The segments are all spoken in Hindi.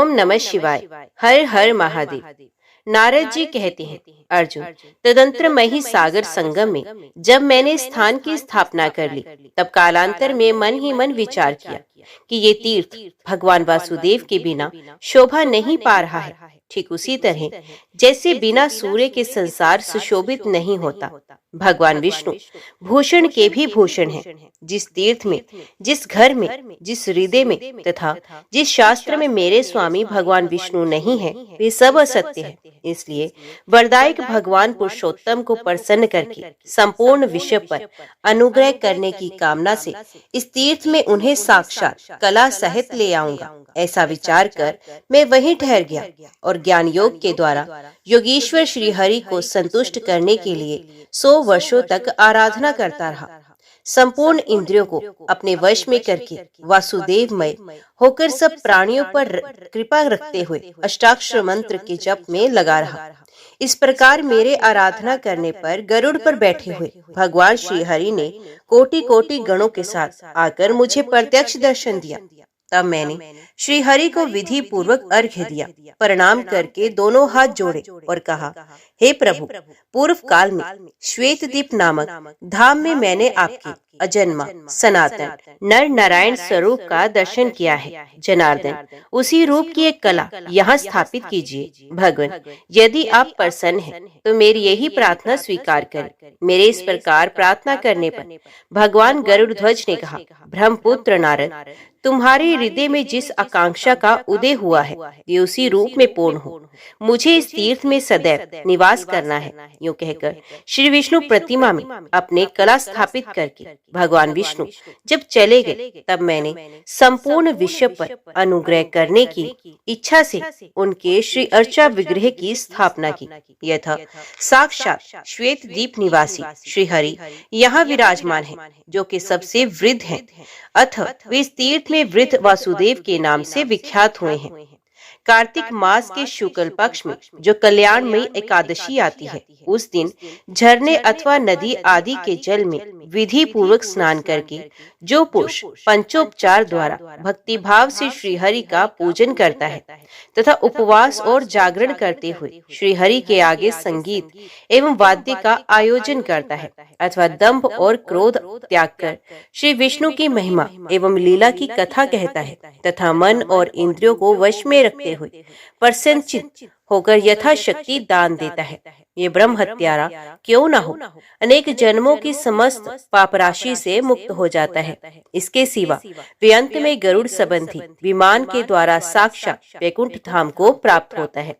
ओम नमः शिवाय। हर हर महादेव। नारद जी कहते हैं, अर्जुन, तदंतर मैं ही सागर संगम में जब मैंने स्थान की स्थापना कर ली, तब कालांतर में मन ही मन विचार किया कि ये तीर्थ भगवान वासुदेव के बिना शोभा नहीं पा रहा है। ठीक उसी तरह जैसे बिना सूर्य के संसार सुशोभित नहीं होता, भगवान विष्णु भूषण के भी भूषण हैं। जिस तीर्थ में, जिस घर में, जिस हृदय में तथा जिस शास्त्र में मेरे स्वामी भगवान विष्णु नहीं है, वे सब असत्य है। इसलिए वरदायक भगवान पुरुषोत्तम को प्रसन्न करके संपूर्ण विश्व पर अनुग्रह करने की कामना से इस तीर्थ में उन्हें साक्षात कला सहित ले आऊंगा। ऐसा विचार कर मैं वहीं ठहर गया और ज्ञान योग के द्वारा योगीश्वर श्री हरि को संतुष्ट करने के लिए 100 वर्षों तक आराधना करता रहा। संपूर्ण इंद्रियों को अपने वश में करके वासुदेवमय होकर सब प्राणियों पर कृपा रखते हुए अष्टाक्षर मंत्र के जप में लगा रहा। इस प्रकार मेरे आराधना करने पर गरुड़ पर बैठे हुए भगवान श्री हरि ने कोटि कोटि गणों के साथ आकर मुझे प्रत्यक्ष दर्शन दिया। तब मैंने श्री हरि को विधि पूर्वक अर्घ्य दिया, प्रणाम करके दोनों हाथ जोड़े और कहा, हे प्रभु, पूर्व काल में श्वेतदीप नामक धाम में मैंने आपके अजन्मा सनातन नर नारायण स्वरूप का दर्शन किया है। जनार्दन, उसी रूप की एक कला यहाँ स्थापित कीजिए। भगवान, यदि आप प्रसन्न हैं तो मेरी यही प्रार्थना स्वीकार करें। मेरे इस प्रकार प्रार्थना करने पर भगवान गरुड़ ध्वज ने कहा, ब्रह्मपुत्र नारद, तुम्हारे हृदय में जिस आकांक्षा का उदय हुआ है ये उसी रूप में पूर्ण हो। मुझे इस तीर्थ में सदैव निवास करना है। यूँ कहकर श्री विष्णु प्रतिमा में अपने कला स्थापित करके भगवान विष्णु जब चले गए, तब मैंने संपूर्ण विश्व पर अनुग्रह करने की इच्छा से उनके श्री अर्चा विग्रह की स्थापना की। यथा साक्षात श्वेत दीप निवासी श्री हरि यहाँ विराजमान है, जो कि सबसे वृद्ध हैं। अथ वे इस तीर्थ में वृद्ध वासुदेव के नाम से विख्यात हुए हैं। कार्तिक मास के शुक्ल पक्ष में जो कल्याणमयी एकादशी आती है, उस दिन झरने अथवा नदी आदि के जल में विधि पूर्वक स्नान करके जो पुरुष पंचोपचार द्वारा भक्ति भाव से श्रीहरि का पूजन करता है तथा उपवास और जागरण करते हुए श्रीहरि के आगे संगीत एवं वाद्य का आयोजन करता है अथवा दंभ और क्रोध त्याग कर श्री विष्णु की महिमा एवं लीला की कथा कहता है तथा मन और इंद्रियों को वश में रखते हुए प्रसन्नचित्त होकर यथाशक्ति दान देता है, ये ब्रह्म हत्यारा क्यों न हो, अनेक जन्मों की समस्त पाप राशि से मुक्त हो जाता है। इसके सिवा वे अंत में गरुड़ संबंधी विमान के द्वारा साक्षात वैकुंठ धाम को प्राप्त होता है।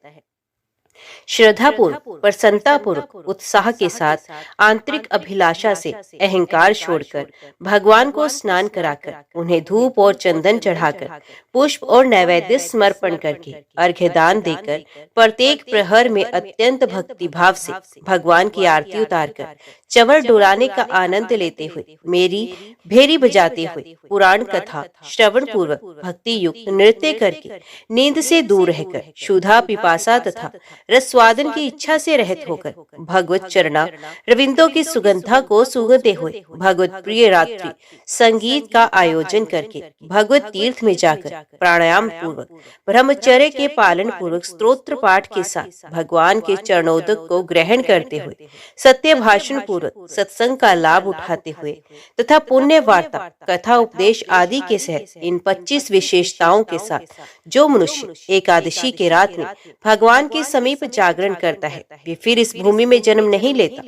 श्रद्धापूर्वक, प्रसन्नतापूर्वक, उत्साह के साथ, आंतरिक अभिलाषा से अहंकार छोड़कर भगवान को स्नान कराकर उन्हें धूप और चंदन चढ़ाकर पुष्प और नैवेद्य समर्पण करके अर्घ्य दान देकर प्रत्येक प्रहर में अत्यंत भक्ति भाव से भगवान की आरती उतारकर चंवर डुलाने का आनंद लेते हुए, मेरी भेरी बजाते हुए, पुराण कथा श्रवण पूर्वक भक्ति युक्त नृत्य करके नींद से दूर रहकर क्षुधा पिपासा तथा रसवादन की इच्छा से रहित होकर भगवत चरणा रविंदों की सुगंधा को सूंघते हुए भगवत प्रिय रात्रि संगीत का आयोजन करके भगवत तीर्थ में जाकर प्राणायाम पूर्वक ब्रह्मचर्य के पालन पूर्वक स्तोत्र पाठ के साथ भगवान के चरणोदक को ग्रहण करते हुए सत्य भाषण पूर्वक सत्संग का लाभ उठाते हुए तथा पुण्य वार्ता कथा उपदेश आदि के सहित इन 25 विशेषताओं के साथ जो मनुष्य एकादशी के रात में भगवान के समीप जागरण करता है, वे फिर इस भूमि में जन्म नहीं लेता।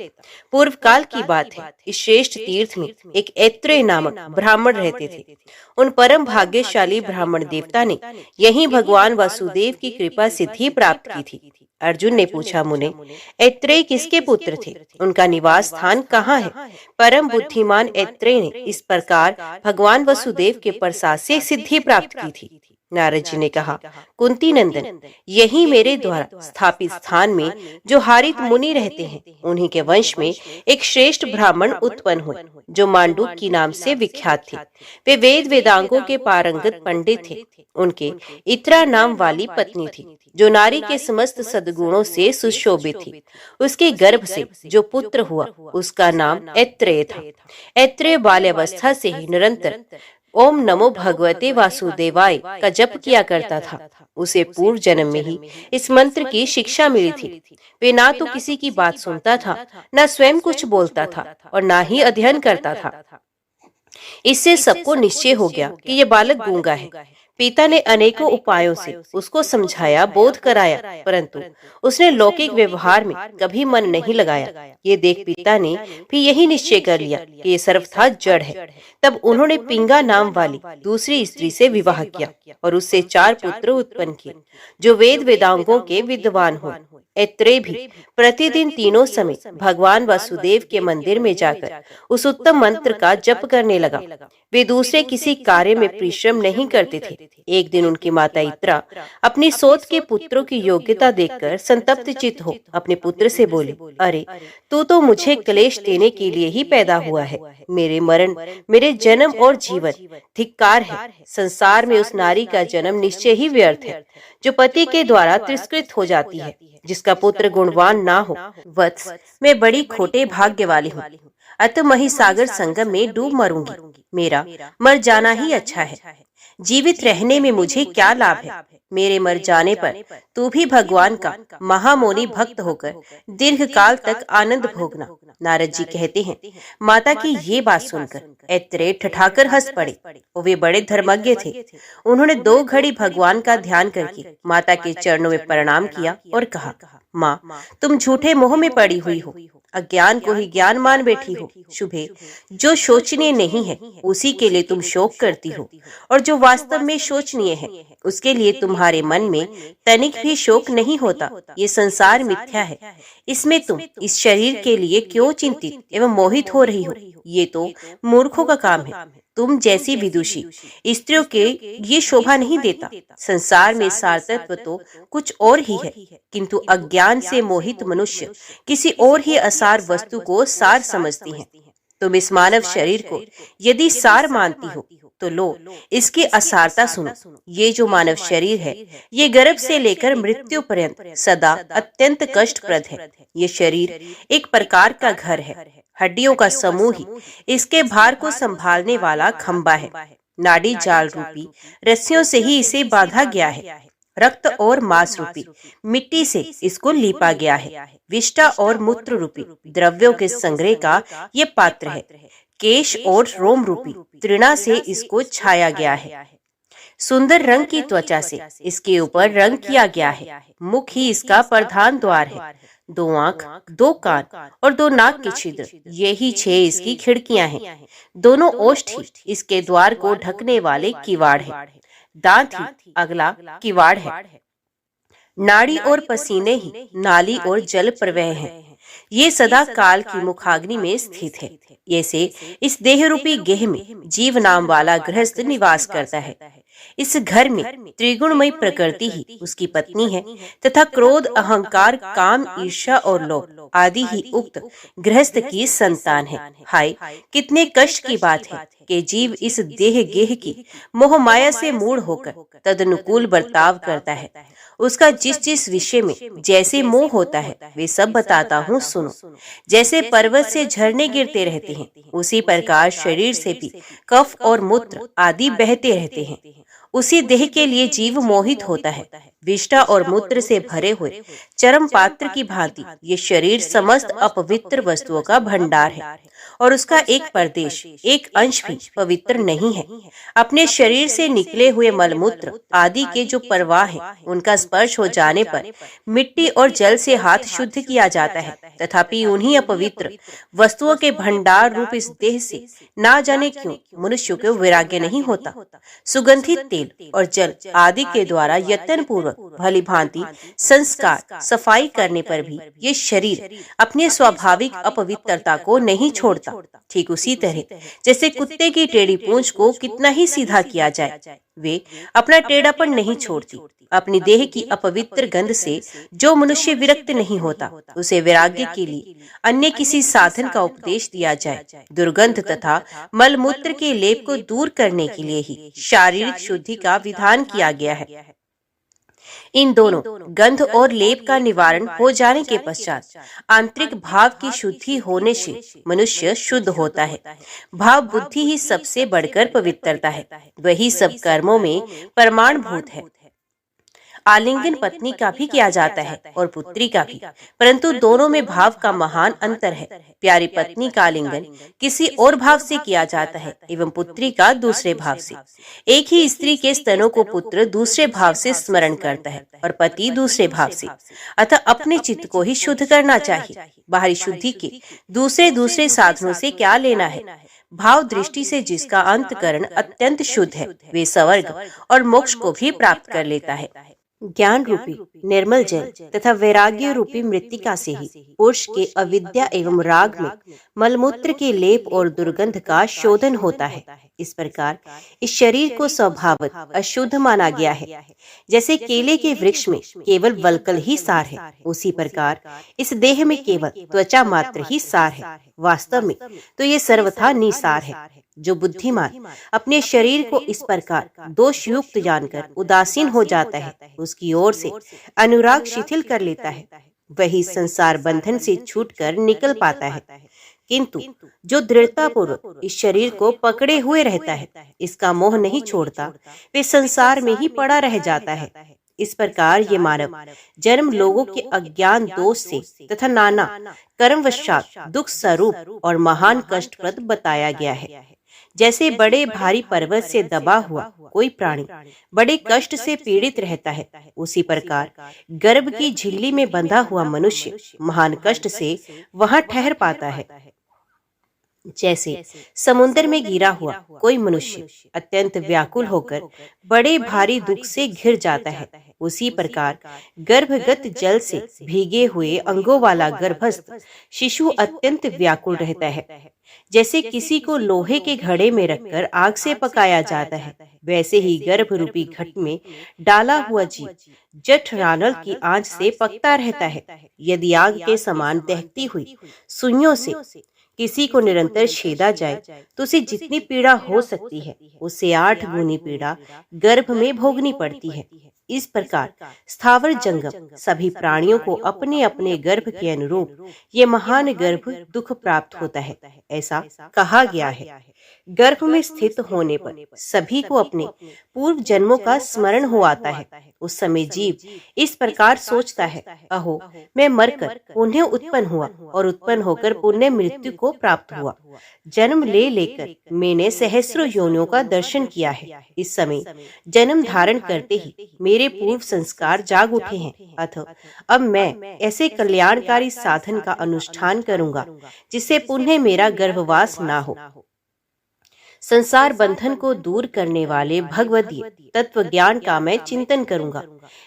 पूर्व काल की बात है, इस श्रेष्ठ तीर्थ में एक ऐत्रेय नामक ब्राह्मण रहते थे। उन परम भाग्यशाली ब्राह्मण देवता ने यही भगवान वासुदेव की कृपा सिद्धि प्राप्त की थी। अर्जुन ने पूछा, मुने, ऐत्रेय किसके पुत्र थे? उनका निवास स्थान कहाँ है? परम बुद्धिमान ऐत्रेय ने इस प्रकार भगवान वसुदेव के प्रसाद से सिद्धि प्राप्त की थी। नारद जी ने कहा, कुंती नंदन, यही मेरे द्वारा स्थापित स्थान में जो हारित मुनि रहते हैं, उन्हीं के वंश में एक श्रेष्ठ ब्राह्मण उत्पन्न हुए जो मांडूक की नाम से विख्यात थे। वे वेद वेदांगों के पारंगत पंडित थे। उनके इत्रा नाम वाली पत्नी थी जो नारी के समस्त सद्गुणों से सुशोभित थी। उसके गर्भ से जो पुत्र हुआ उसका नाम ऐत्रेय था। ऐत्रेय बाल्यावस्था से ही निरंतर ओम नमो भगवते वासुदेवाय का जप किया करता था। उसे पूर्व जन्म में ही इस मंत्र की शिक्षा मिली थी। वे ना तो किसी की बात सुनता था, न स्वयं कुछ बोलता था और ना ही अध्ययन करता था। इससे सबको निश्चय हो गया कि यह बालक गूंगा है। पिता ने अनेकों उपायों से उसको समझाया, बोध कराया, परंतु उसने लौकिक व्यवहार में कभी मन नहीं लगाया। ये देख पिता ने भी यही निश्चय कर लिया कि ये सर्वथा जड़ है। तब उन्होंने पिंगा नाम वाली दूसरी स्त्री से विवाह किया और उससे 4 पुत्र उत्पन्न किए, जो वेद वेदांगों के विद्वान हुए। ऐत्रेय भी प्रतिदिन तीनों समय भगवान वासुदेव के मंदिर में जाकर उस उत्तम मंत्र का जप करने लगा। वे दूसरे किसी कार्य में परिश्रम नहीं करते थे। एक दिन उनकी माता इत्रा अपनी सोत के पुत्रों की योग्यता देखकर संतप्त चित्त हो अपने पुत्र से बोले, अरे तू तो मुझे क्लेश देने के लिए ही पैदा हुआ है। मेरे मरण, मेरे जन्म और जीवन धिक्कार है। संसार में उस नारी का जन्म निश्चय ही व्यर्थ है जो पति के द्वारा तिरस्कृत हो जाती है, जिसका पुत्र गुणवान ना हो। वत्स, मैं बड़ी खोटे भाग्य वाली हूँ, अतः महिसागर संगम में डूब मरूंगी। मेरा मर जाना ही अच्छा है। जीवित रहने में मुझे क्या लाभ है। मेरे मर जाने पर तू भी भगवान का महामोनी भक्त होकर दीर्घ काल तक आनंद भोगना। नारद जी कहते हैं, माता की ये बात सुनकर ऐत्रेय ठठाकर हंस पड़े। वे बड़े धर्मज्ञ थे। उन्होंने 2 घड़ी भगवान का ध्यान करके माता के चरणों में प्रणाम किया और कहा, माँ, तुम झूठे मोह में पड़ी हुई हो, अज्ञान को ही ज्ञान मान बैठी हो। शुभे, जो शोचनीय नहीं है उसी के लिए तुम शोक करती हो, और जो वास्तव में शोचनीय है उसके लिए तुम्हारे मन में तनिक भी शोक नहीं होता। ये संसार मिथ्या है, इसमें तुम इस शरीर के लिए क्यों चिंतित एवं मोहित हो रही हो। ये तो मूर्खों का काम है। तुम जैसी विदुषी स्त्रियों के ये शोभा नहीं देता। संसार में सारतत्व तो कुछ और ही है, किंतु अज्ञान से मोहित मनुष्य किसी और ही असार वस्तु को सार समझती हैं। तुम इस मानव शरीर को यदि सार मानती हो तो लो, इसकी असारता सुनो। ये जो मानव शरीर है, ये गर्भ से लेकर मृत्यु पर्यंत सदा अत्यंत कष्टप्रद है। ये शरीर एक प्रकार का घर है, हड्डियों का समूह ही इसके भार को संभालने वाला खंबा है। नाड़ी जाल रूपी रस्सियों से ही इसे बांधा गया है। रक्त और मांस रूपी मिट्टी से इसको लीपा गया है। विष्ठा और मूत्र रूपी द्रव्यों के संग्रह का ये पात्र है। केश और रोम रूपी तृणा से इसको छाया गया है। सुंदर रंग की त्वचा से इसके ऊपर रंग किया गया है। मुख ही इसका प्रधान द्वार है। 2 आंख, 2 कान और 2 नाक के छिद्र, यही 6 इसकी खिड़कियां हैं। दोनों ओष्ठ ही इसके द्वार को ढकने वाले किवाड़ है। दांत ही अगला किवाड़ है। नाड़ी और पसीने ही नाली और जल प्रवाह है। ये सदा काल की मुखाग्नि में स्थित है। ऐसे इस देह रूपी गेह में जीव नाम वाला गृहस्थ निवास करता है। इस घर में त्रिगुणमयी प्रकृति ही उसकी पत्नी है तथा क्रोध, अहंकार, काम, ईर्ष्या और लोभ आदि ही उक्त गृहस्थ की संतान है। हाय, कितने कष्ट की बात है कि जीव इस देह गेह की मोह माया से मूढ़ होकर तदनुकूल बर्ताव करता है। उसका जिस जिस विषय में जैसे मोह होता है वे सब बताता हूँ, सुनो। जैसे पर्वत से झरने गिरते रहते हैं, उसी प्रकार शरीर से भी कफ और मूत्र आदि बहते रहते हैं। उसी देह के लिए जीव मोहित होता है। विष्ठा और मूत्र से भरे हुए चरम पात्र की भांति ये शरीर समस्त अपवित्र वस्तुओं का भंडार है और उसका एक प्रदेश, एक अंश भी पवित्र नहीं है। अपने शरीर से निकले हुए मलमूत्र आदि के जो प्रवाह है, उनका स्पर्श हो जाने पर मिट्टी और जल से हाथ शुद्ध किया जाता है। तथापि उन्हीं अपवित्र वस्तुओं के भंडार रूप इस देह से ना जाने क्यों मनुष्य को वैराग्य नहीं होता। सुगंधित तेल और जल आदि के द्वारा यत्न पूर्वक भली भांति संस्कार सफाई करने पर भी ये शरीर अपने स्वाभाविक अपवित्रता को नहीं छोड़ता। ठीक उसी तरह जैसे कुत्ते की टेढ़ी पूंछ को कितना ही सीधा किया जाए, वे अपना टेढ़ापन नहीं छोड़ती। अपनी देह की अपवित्र गंध से जो मनुष्य विरक्त नहीं होता, उसे वैराग्य के लिए अन्य किसी साधन का उपदेश दिया जाए। दुर्गंध तथा मलमूत्र के लेप को दूर करने के लिए ही शारीरिक शुद्धि का विधान किया गया है। इन दोनों गंध और लेप का निवारण हो जाने के पश्चात आंतरिक भाव की शुद्धि होने से मनुष्य शुद्ध होता है। भाव बुद्धि ही सबसे बढ़कर पवित्रता है, वही सब कर्मों में प्रमाणभूत है। आलिंगन पत्नी का भी किया जाता है और पुत्री का भी, परंतु दोनों में भाव का महान अंतर है। प्यारी पत्नी का आलिंगन किसी और भाव से किया जाता है एवं पुत्री का दूसरे भाव से। एक ही स्त्री के स्तनों को पुत्र दूसरे भाव से स्मरण करता है और पति दूसरे भाव से। अतः अपने चित्त को ही शुद्ध करना चाहिए। बाहरी शुद्धि के दूसरे साधनों से क्या लेना है। भाव दृष्टि से जिसका अंतकरण अत्यंत शुद्ध है, वे स्वर्ग और मोक्ष को भी प्राप्त कर लेता है। ज्ञान रूपी निर्मल जल तथा वैराग्य रूपी मृत्तिका से ही पुरुष के अविद्या एवं राग में मलमूत्र के लेप और दुर्गंध का शोधन होता है। इस प्रकार इस शरीर को स्वभावत अशुद्ध माना गया है। जैसे केले के वृक्ष में केवल वल्कल ही सार है, उसी प्रकार इस देह में केवल त्वचा मात्र ही सार है। वास्तव में तो ये सर्वथा निसार है। जो बुद्धिमान अपने शरीर को इस प्रकार दोष युक्त जानकर उदासीन हो जाता है, उसकी ओर से अनुराग शिथिल कर लेता है, वही संसार बंधन से छूटकर निकल पाता है। किंतु जो दृढ़ता पूर्वक इस शरीर को पकड़े हुए रहता है, इसका मोह नहीं छोड़ता, वे संसार में ही पड़ा रह जाता है। इस प्रकार ये मानव जन्म लोगों के अज्ञान दोष से तथा नाना कर्मवशात दुख स्वरूप और महान कष्टप्रद बताया गया है। जैसे बड़े भारी पर्वत से दबा हुआ कोई प्राणी बड़े कष्ट से पीड़ित रहता है, उसी प्रकार गर्भ की झिल्ली में बंधा हुआ मनुष्य महान कष्ट से वहां ठहर पाता है। जैसे समुद्र में गिरा हुआ कोई मनुष्य अत्यंत व्याकुल होकर बड़े भारी दुख से घिर जाता है, उसी प्रकार गर्भगत जल से भीगे हुए अंगों वाला गर्भस्थ शिशु अत्यंत व्याकुल रहता है। जैसे किसी को लोहे के घड़े में रखकर आग से पकाया जाता है, वैसे ही गर्भ रूपी घट में डाला हुआ जीव जठ रानल की आंच से पकता रहता है। यदि आग के समान दहकती हुई सुइयों से किसी को निरंतर छेदा जाए तो उसे जितनी पीड़ा हो सकती है, उससे 8 गुनी पीड़ा गर्भ में भोगनी पड़ती है। इस प्रकार स्थावर जंगम सभी प्राणियों को अपने अपने गर्भ के अनुरूप ये महान गर्भ दुख प्राप्त होता है, ऐसा कहा गया है। गर्भ में स्थित होने पर सभी को अपने पूर्व जन्मों का स्मरण हो आता है। उस समय जीव इस प्रकार सोचता है, अहो मैं मरकर पुनः उत्पन्न हुआ और उत्पन्न होकर पुनः मृत्यु को प्राप्त हुआ। जन्म ले लेकर मैंने सहस्रों योनियों का दर्शन किया है। इस समय जन्म धारण करते ही मेरे पूर्व संस्कार जाग उठे हैं, अतः अब मैं ऐसे कल्याणकारी साधन का अनुष्ठान करूंगा जिससे पुनः मेरा गर्भवास ना हो। संसार बंधन को दूर करने वाले भगवदीय तत्व ज्ञान का मैं चिंतन करूंगा।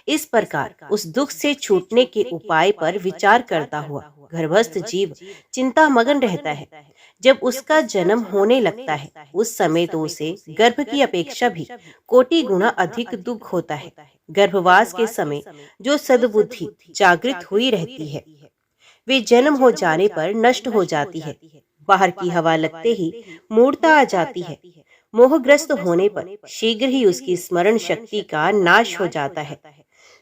इस प्रकार उस दुख से छूटने के उपाय पर विचार करता हुआ गर्भस्थ जीव चिंता मगन रहता है। जब उसका जन्म होने लगता है, उस समय तो उसे गर्भ की अपेक्षा भी कोटि गुना अधिक दुख होता है। गर्भवास के समय जो सद्बुद्धि जागृत हुई रहती है, वे जन्म हो जाने पर नष्ट हो जाती है। बाहर की हवा लगते ही मूर्छा आ जाती है। मोहग्रस्त होने पर शीघ्र ही उसकी स्मरण शक्ति का नाश हो जाता है।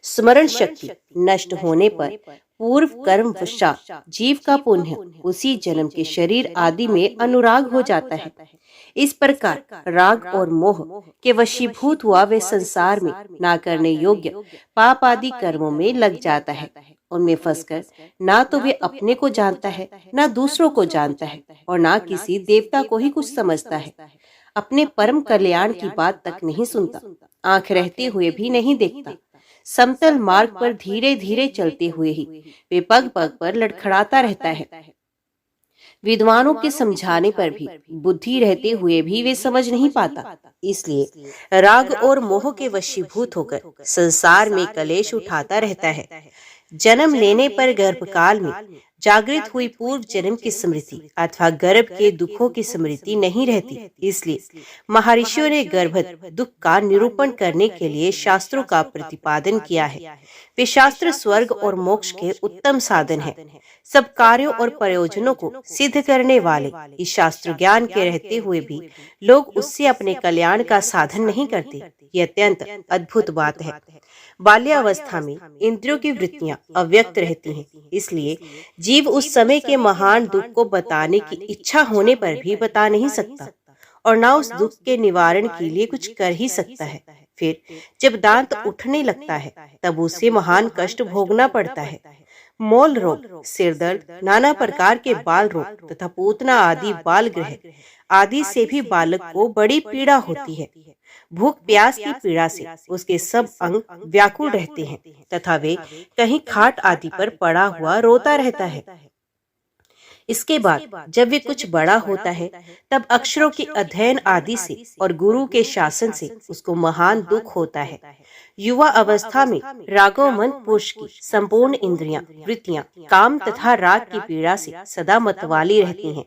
स्मरण शक्ति नष्ट होने पर पूर्व कर्म पश्चात जीव का पुण्य उसी जन्म के शरीर आदि में अनुराग हो जाता है। इस प्रकार राग और मोह के वशीभूत हुआ वे संसार में ना करने योग्य पाप आदि कर्मों में लग जाता है। उनमें फंसकर ना तो वे अपने को जानता है, ना दूसरों को जानता है और ना किसी देवता को ही कुछ समझता है। अपने परम कल्याण की बात तक नहीं सुनता, आंख रहते हुए भी नहीं देखता। समतल मार्ग पर धीरे धीरे चलते हुए ही वे पग पग पर लड़खड़ाता रहता है। विद्वानों के समझाने पर भी बुद्धि रहते हुए भी वे समझ नहीं पाता। इसलिए राग और मोह के वशीभूत होकर संसार में कलेश उठाता रहता है। जन्म लेने पर गर्भकाल में जागृत हुई पूर्व जन्म की स्मृति अथवा गर्भ के दुखों की स्मृति नहीं रहती। इसलिए महर्षियों ने गर्भस्थ दुख का निरूपण करने के लिए शास्त्रों का प्रतिपादन किया है। वे शास्त्र स्वर्ग और मोक्ष के उत्तम साधन है। सब कार्यों और प्रयोजनों को सिद्ध करने वाले इस शास्त्र ज्ञान के रहते हुए भी लोग उससे अपने कल्याण का साधन नहीं करते। ये अत्यंत अद्भुत बात है। बाल्यावस्था में इंद्रियों की वृत्तियां अव्यक्त रहती हैं, इसलिए जीव उस समय के महान दुख को बताने की इच्छा होने पर भी बता नहीं सकता और ना उस दुख के निवारण के लिए कुछ कर ही सकता है। फिर जब दांत उठने लगता है तब उसे महान कष्ट भोगना पड़ता है। मौल रोग, सिर दर्द, नाना प्रकार के बाल रोग तथा पूतना आदि बाल ग्रह आदि से भी बालक को बड़ी पीड़ा होती है। भूख प्यास की पीड़ा से उसके सब अंग व्याकुल रहते हैं तथा वे कहीं खाट आदि पर पड़ा हुआ रोता रहता है। इसके बाद जब वे कुछ बड़ा होता है तब अक्षरों के अध्ययन आदि से और गुरु के शासन से उसको महान दुख होता है। युवा अवस्था में रागोमन पुरुष की संपूर्ण इंद्रियां, वृत्तियां काम तथा राग की पीड़ा से सदा मतवाली रहती हैं,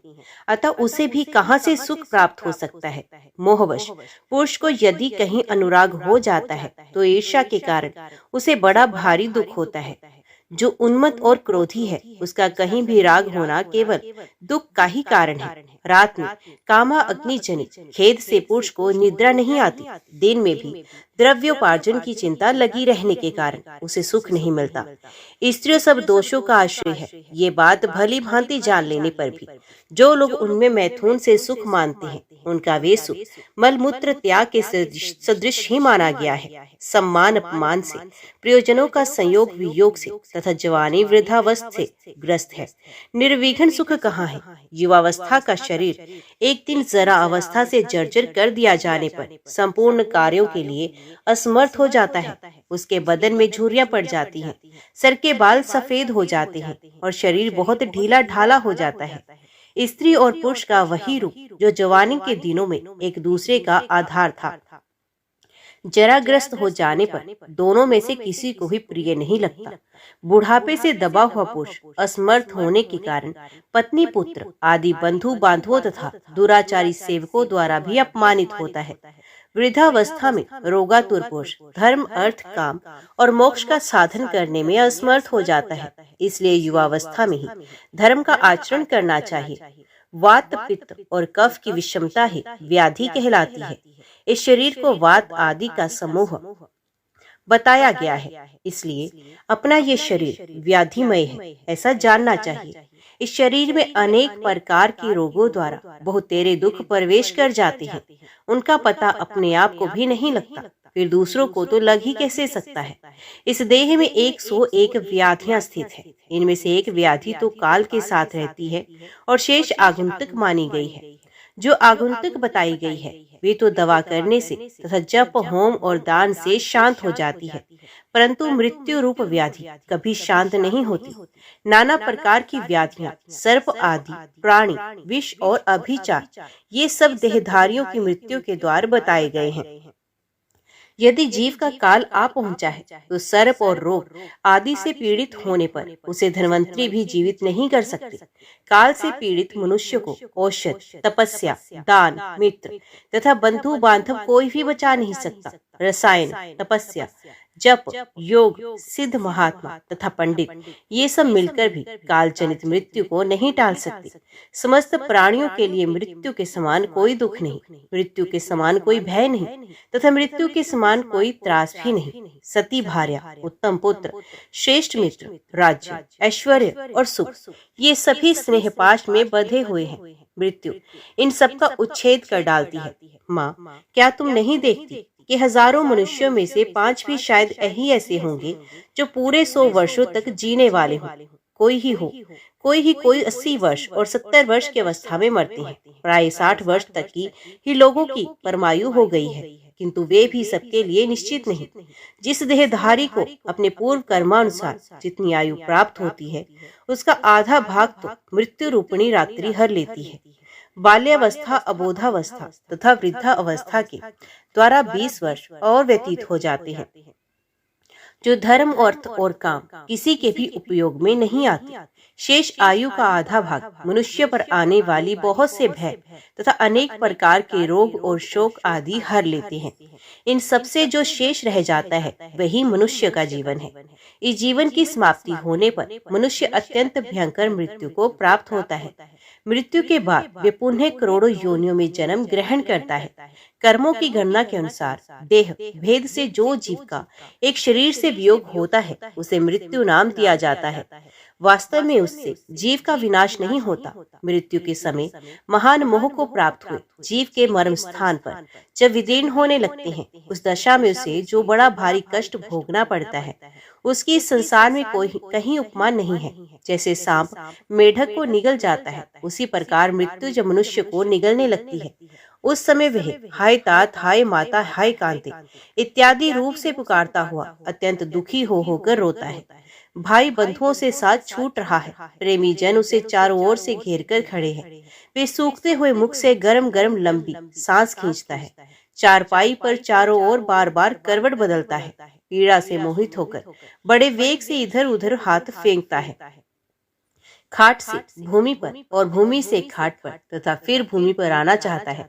अतः उसे भी कहां से सुख प्राप्त हो सकता है। मोहवश पुरुष को यदि कहीं अनुराग हो जाता है तो ईर्ष्या के कारण उसे बड़ा भारी दुख होता है। जो उन्मत्त और क्रोधी है उसका कहीं भी राग होना केवल दुख का ही कारण है। रात में कामा अग्नि जनित खेद से पुरुष को निद्रा नहीं आती। दिन में भी द्रव्योपार्जन की चिंता लगी रहने के कारण उसे सुख नहीं मिलता। स्त्रियों सब दोषों का आश्रय है। ये बात भली भांति जान लेने पर भी जो लोग उनमें मैथुन से सुख मानते हैं उनका वे सुख मलमूत्र त्याग के सदृश ही माना गया है। सम्मान अपमान से, प्रयोजनों का संयोग वियोग से तथा जवानी वृद्धावस्था से ग्रस्त है। निर्विघ्न सुख कहाँ है। युवावस्था का शरीर एक दिन जरा अवस्था से जर्जर कर दिया जाने पर संपूर्ण कार्यों के लिए असमर्थ हो जाता है। उसके बदन में झुर्रियां पड़ जाती हैं, सर के बाल सफेद हो जाते हैं और शरीर बहुत ढीला ढाला हो जाता है। स्त्री और पुरुष का वही रूप जो जवानी के दिनों में एक दूसरे का आधार था, जराग्रस्त हो जाने पर दोनों में से किसी को भी प्रिय नहीं लगता। बुढ़ापे से दबा हुआ पुरुष असमर्थ होने के कारण पत्नी, पुत्र आदि बंधु बांधवों तथा दुराचारी सेवकों द्वारा भी अपमानित होता है। वृद्धावस्था में रोगातुर पुरुष धर्म, अर्थ, काम और मोक्ष का साधन करने में असमर्थ हो जाता है। इसलिए युवावस्था में ही धर्म का आचरण करना चाहिए। वात, पित्त और कफ की विषमता ही व्याधि कहलाती है। इस शरीर को वात आदि का समूह बताया गया है, इसलिए अपना ये शरीर व्याधिमय है ऐसा जानना चाहिए। इस शरीर में अनेक प्रकार के रोगों द्वारा बहुतेरे दुख प्रवेश कर जाते हैं। उनका पता अपने आप को भी नहीं लगता, फिर दूसरों को तो लग ही कैसे सकता है। इस देह में 101 व्याधियां स्थित है। इनमें से एक व्याधि तो काल के साथ रहती है और शेष आगंतुक मानी गई है। जो आगंतुक बताई गई है वे तो दवा करने से तथा जप, होम और दान से शांत हो जाती है, परंतु मृत्यु रूप व्याधि कभी शांत नहीं होती। नाना प्रकार की व्याधियां, सर्प आदि, प्राणी, विष और अभिचार, ये सब देहधारियों की मृत्यु के द्वार बताए गए हैं। यदि जीव का काल आ पहुंचा है तो सर्प और रोग आदि से पीड़ित होने पर उसे धनवंतरी भी जीवित नहीं कर सकते। काल से पीड़ित मनुष्य को औषध, तपस्या, दान, मित्र तथा बंधु बांधव कोई भी बचा नहीं सकता। रसायन, तपस्या, जप, योग, सिद्ध महात्मा तथा पंडित ये सब मिलकर भी काल जनित मृत्यु को नहीं टाल सकते। समस्त प्राणियों के लिए मृत्यु के समान कोई दुख नहीं, मृत्यु के समान कोई भय नहीं तथा मृत्यु के समान कोई त्रास भी नहीं। सती भार्या, उत्तम पुत्र, श्रेष्ठ मित्र, राज्य, ऐश्वर्य और सुख ये सभी स्नेहपाश में बंधे हुए हैं। मृत्यु इन सब का उच्छेद कर डालती है। माँ, क्या तुम नहीं देखती कि हजारों मनुष्यों में से 5 भी शायद यही ऐसे होंगे जो पूरे 100 वर्षों तक जीने वाले हों। कोई कोई 80 वर्ष और 70 वर्ष की अवस्था में मरते हैं। प्राय 60 वर्ष तक की ही लोगों की परमायु हो गई है, किंतु वे भी सबके लिए निश्चित नहीं। जिस देहधारी को अपने पूर्व कर्मानुसार जितनी आयु प्राप्त होती है उसका आधा भाग तो मृत्यु रूपिणी रात्रि हर लेती है। बाल्यावस्था, अबोधावस्था तथा वृद्धा अवस्था के द्वारा 20 वर्ष और व्यतीत हो जाते हैं, जो धर्म, अर्थ और काम किसी के भी उपयोग में नहीं आते। शेष आयु का आधा भाग मनुष्य पर आने वाली बहुत से भय तथा अनेक प्रकार के रोग और शोक आदि हर लेते हैं। इन सबसे जो शेष रह जाता है वही मनुष्य का जीवन है। इस जीवन की समाप्ति होने पर मनुष्य अत्यंत भयंकर मृत्यु को प्राप्त होता है। मृत्यु के बाद वे पुनः करोड़ों योनियों में जन्म ग्रहण करता है। कर्मों की गणना के अनुसार देह भेद से जो जीव का एक शरीर से वियोग होता है उसे मृत्यु नाम दिया जाता है। वास्तव में उससे जीव का विनाश नहीं होता। मृत्यु के समय महान मोह को प्राप्त हुए जीव के मर्म स्थान पर जब विदीर्ण होने लगते हैं, उस दशा में उसे जो बड़ा भारी कष्ट भोगना पड़ता है उसकी इस संसार में कोई कहीं उपमा नहीं है। जैसे सांप मेढक को निगल जाता है, उसी प्रकार मृत्यु जब मनुष्य को निगलने लगती है उस समय वह हाय तात, हाय माता, हाय कांते इत्यादि रूप से पुकारता हुआ अत्यंत दुखी हो होकर रोता है। भाई बंधुओं से साथ छूट रहा है। प्रेमी जन उसे चारों ओर से घेर कर खड़े हैं। वे सूखते हुए मुख से गरम गरम लंबी सांस खींचता है। चारपाई पर चारों ओर बार बार करवट बदलता है। पीड़ा से मोहित होकर बड़े वेग से इधर उधर हाथ फेंकता है। खाट से भूमि पर और भूमि से खाट पर तथा फिर भूमि पर आना चाहता है।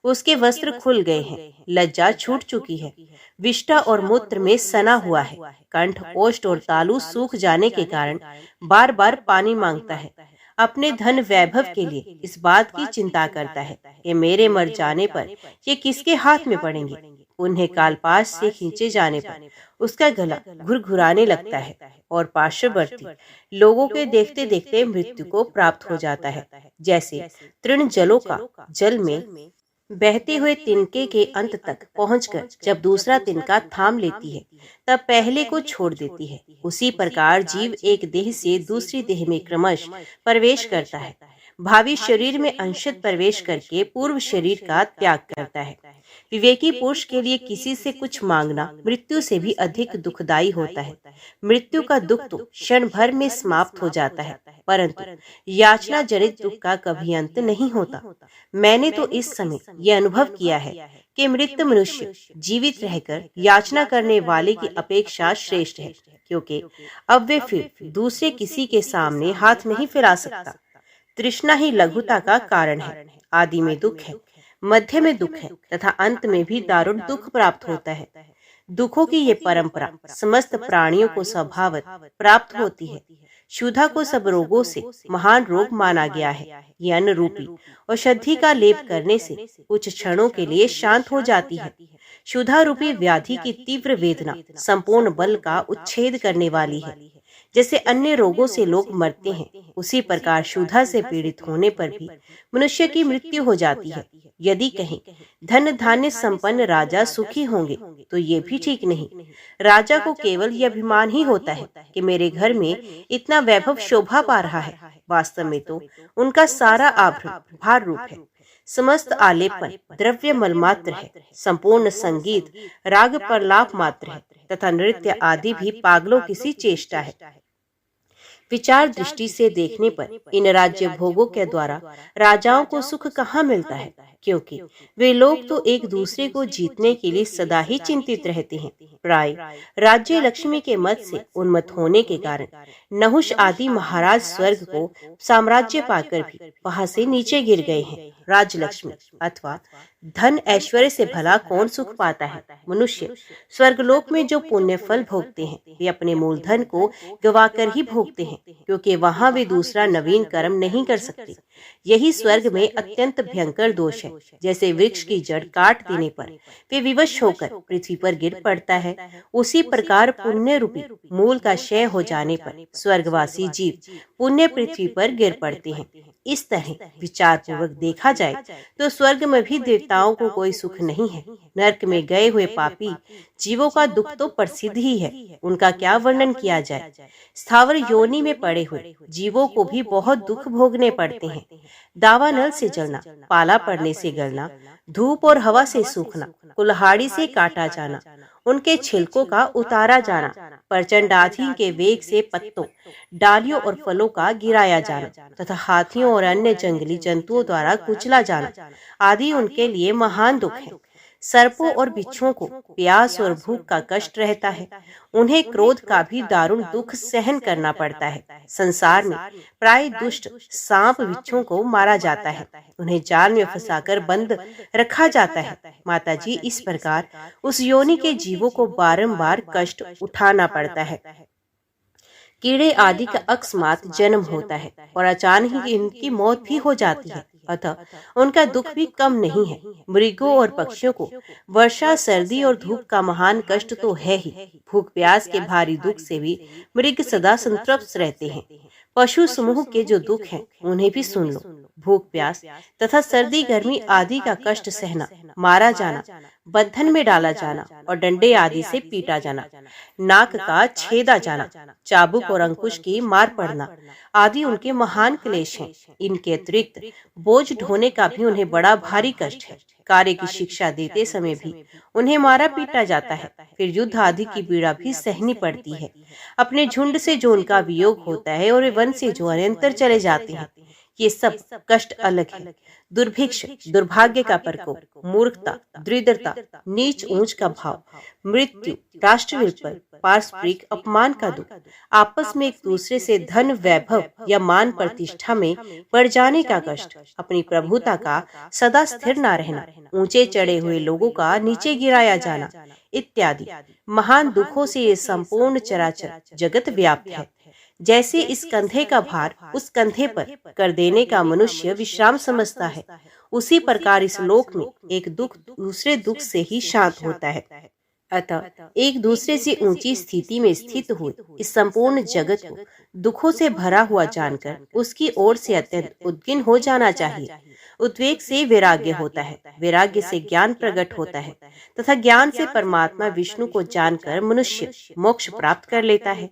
उसके वस्त्र खुल गए हैं, लज्जा छूट चुकी है, विष्ठा और मूत्र में सना हुआ है। कंठ, ओष्ठ और तालु सूख जाने के कारण बार बार पानी मांगता है। अपने धन वैभव के लिए इस बात की चिंता करता है कि मेरे मर जाने पर ये किसके हाथ में पड़ेंगे। उन्हें कालपाश से खींचे जाने पर उसका गला घुरघुराने लगता है और पार्श्ववर्ती लोगों के देखते देखते मृत्यु को प्राप्त हो जाता है। जैसे तृण जलों का जल में बहते हुए तिनके के अंत तक पहुंचकर जब दूसरा तिनका थाम लेती है तब पहले को छोड़ देती है, उसी प्रकार जीव एक देह से दूसरी देह में क्रमश प्रवेश करता है। भावी शरीर में अंशत प्रवेश करके पूर्व शरीर का त्याग करता है। विवेकी पुरुष के लिए किसी से कुछ मांगना मृत्यु से भी अधिक दुखदायी होता है। मृत्यु का दुख तो क्षण भर में समाप्त हो जाता है, परंतु याचना जनित दुख का कभी अंत नहीं होता। मैंने तो इस समय यह अनुभव किया है कि मृत मनुष्य जीवित रहकर याचना करने वाले की अपेक्षा श्रेष्ठ है, क्योंकि अब वे फिर दूसरे किसी के सामने हाथ नहीं फैला सकता। तृष्णा ही लघुता का कारण है। आदि में दुख है, मध्य में दुख है तथा अंत में भी दारुण दुख प्राप्त होता है। दुखों की ये परंपरा समस्त प्राणियों को स्वभावत प्राप्त होती है। क्षुधा को सब रोगों से महान रोग माना गया है। ये अन्न रूपी औषधि का लेप करने से कुछ क्षणों के लिए शांत हो जाती है। क्षुधा रूपी व्याधि की तीव्र वेदना संपूर्ण बल का उच्छेद करने वाली है। जैसे अन्य रोगों से लोग मरते हैं, उसी प्रकार क्षुधा से पीड़ित होने पर भी मनुष्य की मृत्यु हो जाती है। यदि कहीं धन धान्य संपन्न राजा सुखी होंगे तो ये भी ठीक नहीं। राजा को केवल यह अभिमान ही होता है कि मेरे घर में इतना वैभव शोभा पा रहा है। वास्तव में तो उनका सारा आभरण भार रूप है। समस्त आलेपन द्रव्य मल मात्र है। संपूर्ण संगीत राग प्रलाप मात्र है तथा नृत्य आदि भी पागलों की सी चेष्टा है। विचार दृष्टि से देखने पर इन राज्य भोगों के द्वारा राजाओं को सुख कहाँ मिलता है, क्योंकि वे लोग तो एक दूसरे को जीतने के लिए सदा ही चिंतित रहते हैं। प्राय राज्य लक्ष्मी के मत से उन्मत्त होने के कारण नहुष आदि महाराज स्वर्ग को साम्राज्य पाकर भी वहां से नीचे गिर गए हैं। राजलक्ष्मी अथवा धन ऐश्वर्य से भला कौन सुख पाता है। मनुष्य स्वर्गलोक में जो पुण्य फल भोगते हैं वे अपने मूलधन को गवाकर ही भोगते हैं, क्योंकि वहां वे दूसरा नवीन कर्म नहीं कर सकते। यही स्वर्ग में अत्यंत भयंकर दोष है। जैसे वृक्ष की जड़ काट देने पर वे विवश होकर पृथ्वी पर गिर पड़ता है, उसी प्रकार पुण्य रूपी मूल का क्षय हो जाने पर स्वर्गवासी जीव पुण्य पृथ्वी पर गिर पड़ते हैं। इस तरह विचार पूर्वक देखा जाए तो स्वर्ग में भी देवताओं को कोई सुख नहीं है। नरक में गए हुए पापी जीवों का दुख तो प्रसिद्ध ही है, उनका क्या वर्णन किया जाए। स्थावर योनि में पड़े हुए जीवों को भी बहुत दुख भोगने पड़ते हैं। दावानल से जलना, पाला पड़ने से गलना, धूप और हवा से सूखना, कुल्हाड़ी से काटा जाना, उनके छिलकों का उतारा जाना, प्रचंड आंधी के वेग से पत्तों, डालियों और फलों का गिराया जाना तथा हाथियों और अन्य जंगली जंतुओं द्वारा कुचला जाना आदि उनके लिए महान दुख है। सर्पों और बिच्छुओं को प्यास और भूख का कष्ट रहता है। उन्हें क्रोध का भी दारुण दुख सहन करना पड़ता है। संसार में प्राय दुष्ट सांप बिच्छुओं को मारा जाता है, उन्हें जाल में फंसाकर बंद रखा जाता है। माताजी, इस प्रकार उस योनि के जीवों को बारंबार कष्ट उठाना पड़ता है। कीड़े आदि का अकस्मात जन्म होता है और अचानक ही इनकी मौत भी हो जाती है। अतः उनका दुख भी कम नहीं है। मृगों और पक्षियों को वर्षा, सर्दी और धूप का महान कष्ट तो है ही। भूख प्यास के भारी दुख से भी मृग सदा संतृप्त रहते हैं। पशु समूह के जो दुख हैं उन्हें भी सुन लो। भूख प्यास तथा सर्दी गर्मी आदि का कष्ट सहना, मारा जाना, बंधन में डाला जाना और डंडे आदि से पीटा जाना, नाक का छेदा जाना, चाबुक और अंकुश की मार पड़ना आदि उनके महान क्लेश हैं। इनके अतिरिक्त बोझ ढोने का भी उन्हें बड़ा भारी कष्ट है। कार्य की शिक्षा देते समय भी उन्हें मारा पीटा जाता है। फिर युद्ध आदि की पीड़ा भी सहनी पड़ती है। अपने झुंड से जो उनका वियोग होता है और वे वन से जो अनंतर चले जाते हैं, ये सब कष्ट अलग है। दुर्भिक्ष, दुर्भाग्य का प्रकोप, मूर्खता, दरिद्रता, नीच ऊंच का भाव, मृत्यु, राष्ट्रविपर, पारस्परिक अपमान का दुख, आपस में एक दूसरे से धन, वैभव या मान प्रतिष्ठा में पड़ जाने का कष्ट, अपनी प्रभुता का सदा स्थिर न रहना, ऊंचे चढ़े हुए लोगों का नीचे गिराया जाना इत्यादि महान दुखों से ये संपूर्ण चराचर जगत व्याप्त है। जैसे इस कंधे का भार उस कंधे पर कर देने का मनुष्य विश्राम समझता है, उसी प्रकार इस लोक में एक दुख दूसरे दुख से ही शांत होता है। अतः एक दूसरे से ऊंची स्थिति में स्थित हुए इस संपूर्ण जगत को दुखों से भरा हुआ जानकर उसकी ओर से अत्यंत उद्विग्न हो जाना चाहिए। उद्वेग से वैराग्य होता है, वैराग्य से ज्ञान प्रकट होता है तथा ज्ञान से परमात्मा विष्णु को जानकर मनुष्य मोक्ष प्राप्त कर लेता है।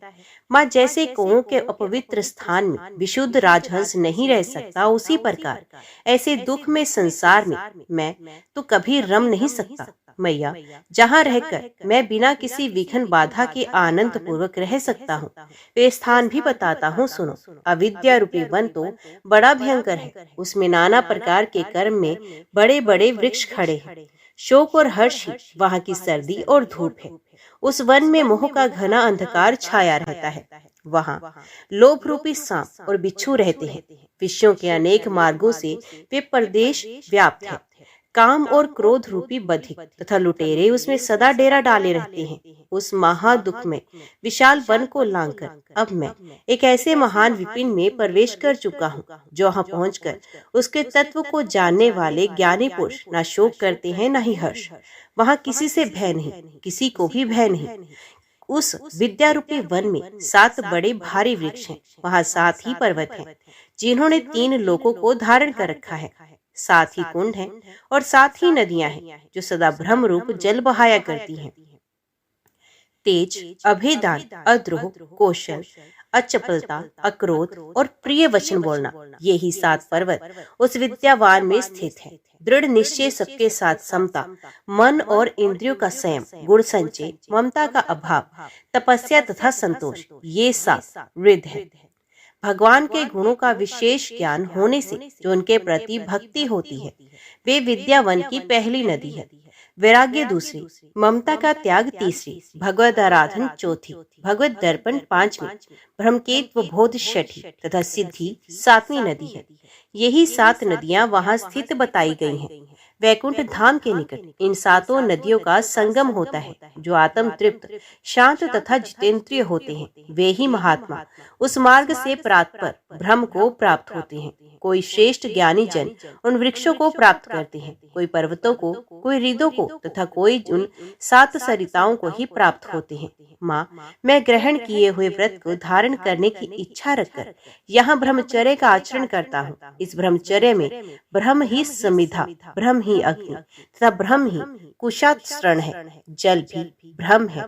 माँ, जैसे कौओं के अपवित्र स्थान में विशुद्ध राजहंस नहीं रह सकता, उसी प्रकार ऐसे दुख में संसार में मैं तो कभी रम नहीं सकता। मैया, जहाँ रहकर मैं बिना किसी विघ्न बाधा के आनंद पूर्वक रह सकता हूँ, वे स्थान भी बताता हूँ, सुनो। अविद्या रूपी वन तो बड़ा भयंकर है। उसमें नाना प्रकार के कर्म में बड़े बड़े वृक्ष खड़े हैं। शोक और हर्ष ही वहाँ की सर्दी और धूप है। उस वन में मोह का घना अंधकार छाया रहता है। वहाँ लोभ रूपी सांप और बिच्छू रहते हैं। विषयों के अनेक मार्गों से वे प्रदेश व्याप्त है। काम और क्रोध रूपी बधिक तथा लुटेरे उसमें सदा डेरा डाले रहते हैं। उस महादुख में विशाल वन को लांघकर अब मैं एक ऐसे महान विपिन में प्रवेश कर चुका हूँ, जो वहाँ पहुंचकर उसके तत्व को जानने वाले ज्ञानी पुरुष न शोक करते हैं न ही हर्ष। वहाँ किसी से भय नहीं, किसी को भी भय नहीं। उस विद्या रूपी वन में 7 बड़े भारी वृक्ष हैं। वहाँ 7 ही पर्वत हैं, जिन्होंने 3 लोकों को धारण कर रखा है। 7 ही कुंड हैं और 7 ही नदियां हैं, जो सदा ब्रह्म रूप जल बहाया करती हैं। तेज, अभेदान, अद्रोह, कौशल, अचपलता, अक्रोध और प्रिय वचन बोलना, ये ही 7 पर्वत उस विद्यावान में स्थित है। दृढ़ निश्चय, सबके साथ समता, मन और इंद्रियों का संयम, गुण संचय, ममता का अभाव, तपस्या तथा संतोष, ये 7 रिद्ध है। भगवान के गुणों का विशेष ज्ञान होने से जो उनके प्रति भक्ति होती है, वे विद्यावन की पहली नदी है। वैराग्य दूसरी, ममता का त्याग तीसरी, भगवद आराधन चौथी, भगवत दर्पण पांचवी, ब्रह्मकेत व बोध छठी तथा सिद्धि 7वीं नदी है। यही 7 नदियां वहां स्थित बताई गई हैं। वैकुंठ धाम के निकट इन 7 नदियों का संगम होता है। जो आत्म तृप्त, शांत तथा जितेंद्रिय होते हैं, वे ही महात्मा उस मार्ग से प्रातपर ब्रह्म को प्राप्त होते हैं। कोई श्रेष्ठ ज्ञानी जन उन वृक्षों को प्राप्त करते हैं, कोई पर्वतों को, कोई रिदों को तथा कोई उन 7 सरिताओं को ही प्राप्त होते हैं। माँ, मैं ग्रहण किए हुए व्रत को धारण करने की इच्छा रखकर यहाँ ब्रह्मचर्य का आचरण करता हूँ। इस ब्रह्मचर्य में ब्रह्म ही समिधा, ब्रह्म ही अग्नि तथा ब्रह्म ही कुशास्त्रण है। जल भी ब्रह्म है